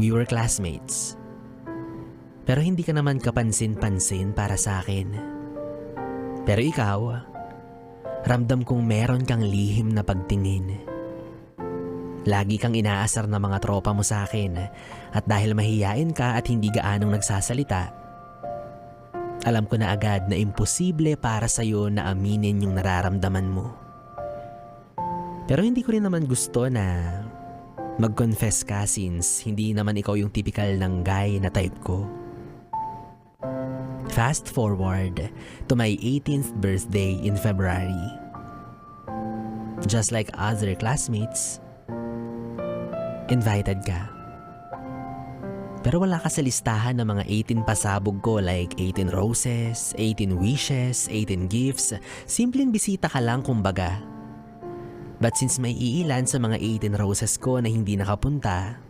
We were classmates. Pero hindi ka naman kapansin-pansin para sa akin. Pero ikaw, ramdam kong meron kang lihim na pagtingin. Lagi kang inaasar ng mga tropa mo sa akin at dahil mahiyain ka at hindi gaanong nagsasalita, alam ko na agad na imposible para sa'yo na aminin yung nararamdaman mo. Pero hindi ko rin naman gusto na mag-confess ka since hindi naman ikaw yung typical ng guy na type ko. Fast forward to my 18th birthday in February. Just like other classmates, invited ka. Pero wala ka sa listahan ng mga 18 pasabog ko like 18 roses, 18 wishes, 18 gifts. Simpleng bisita ka lang kumbaga. But since may iilan sa mga 18 roses ko na hindi nakapunta,